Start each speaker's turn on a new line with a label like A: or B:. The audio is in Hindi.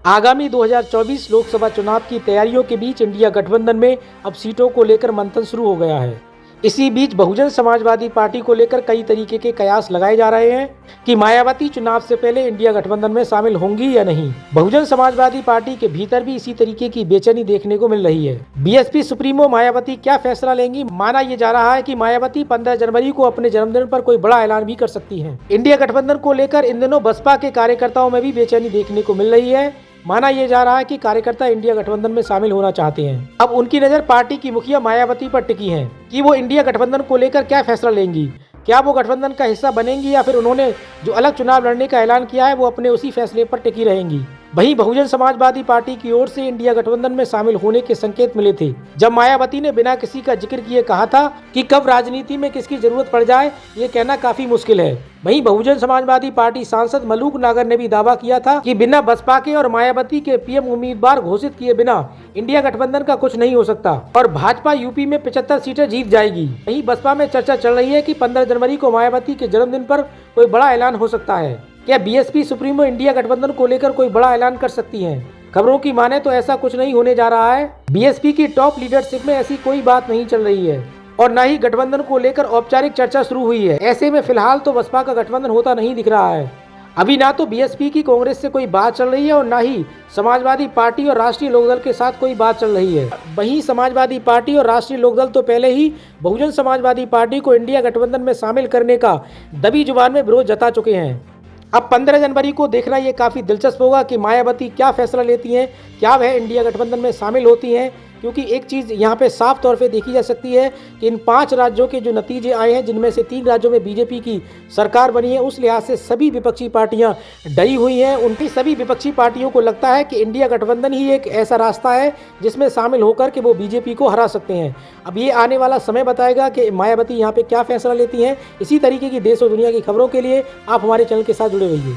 A: आगामी 2024 लोकसभा चुनाव की तैयारियों के बीच इंडिया गठबंधन में अब सीटों को लेकर मंथन शुरू हो गया है। इसी बीच बहुजन समाजवादी पार्टी को लेकर कई तरीके के कयास लगाए जा रहे हैं कि मायावती चुनाव से पहले इंडिया गठबंधन में शामिल होंगी या नहीं। बहुजन समाजवादी पार्टी के भीतर भी इसी तरीके की बेचैनी देखने को मिल रही है। बीएसपी सुप्रीमो मायावती क्या फैसला लेंगी? माना यह जा रहा है कि मायावती 15 जनवरी को अपने जन्मदिन पर कोई बड़ा ऐलान भी कर सकती हैं। इंडिया गठबंधन को लेकर इन दिनों बसपा के कार्यकर्ताओं में भी बेचैनी देखने को मिल रही है। माना यह जा रहा है कि कार्यकर्ता इंडिया गठबंधन में शामिल होना चाहते हैं। अब उनकी नज़र पार्टी की मुखिया मायावती पर टिकी है कि वो इंडिया गठबंधन को लेकर क्या फैसला लेंगी। क्या वो गठबंधन का हिस्सा बनेंगी या फिर उन्होंने जो अलग चुनाव लड़ने का ऐलान किया है वो अपने उसी फैसले पर टिकी रहेंगी। वहीं बहुजन समाजवादी पार्टी की ओर से इंडिया गठबंधन में शामिल होने के संकेत मिले थे, जब मायावती ने बिना किसी का जिक्र किए कहा था कि कब राजनीति में किसकी जरूरत पड़ जाए ये कहना काफी मुश्किल है। वहीं बहुजन समाजवादी पार्टी सांसद मलूक नागर ने भी दावा किया था कि बिना बसपा के और मायावती के पीएम उम्मीदवार घोषित किए बिना इंडिया गठबंधन का कुछ नहीं हो सकता और भाजपा यूपी में 75 सीटें जीत जाएगी। वहीं बसपा में चर्चा चल रही है कि 15 जनवरी को मायावती के जन्मदिन पर कोई बड़ा ऐलान हो सकता है। क्या बीएसपी सुप्रीमो इंडिया गठबंधन को लेकर कोई बड़ा ऐलान कर सकती हैं? खबरों की माने तो ऐसा कुछ नहीं होने जा रहा है। बीएसपी की टॉप लीडरशिप में ऐसी कोई बात नहीं चल रही है और न ही गठबंधन को लेकर औपचारिक चर्चा शुरू हुई है। ऐसे में फिलहाल तो बसपा का गठबंधन होता नहीं दिख रहा है। अभी ना तो बीएसपी की कांग्रेस से कोई बात चल रही है और ना ही समाजवादी पार्टी और राष्ट्रीय लोकदल के साथ कोई बात चल रही है। वहीं समाजवादी पार्टी और राष्ट्रीय लोकदल तो पहले ही बहुजन समाजवादी पार्टी को इंडिया गठबंधन में शामिल करने का दबी जुबान में विरोध जता चुके हैं। अब 15 जनवरी को देखना ये काफ़ी दिलचस्प होगा कि मायावती क्या फैसला लेती हैं, क्या वह इंडिया गठबंधन में शामिल होती हैं। क्योंकि एक चीज़ यहाँ पे साफ तौर पे देखी जा सकती है कि इन 5 राज्यों के जो नतीजे आए हैं, जिनमें से 3 राज्यों में बीजेपी की सरकार बनी है, उस लिहाज से सभी विपक्षी पार्टियां डरी हुई हैं। उनकी सभी विपक्षी पार्टियों को लगता है कि इंडिया गठबंधन ही एक ऐसा रास्ता है जिसमें शामिल होकर के वो बीजेपी को हरा सकते हैं। अब ये आने वाला समय बताएगा कि मायावती यहाँ पर क्या फैसला लेती हैं। इसी तरीके की देश और दुनिया की खबरों के लिए आप हमारे चैनल के साथ जुड़े रहिए।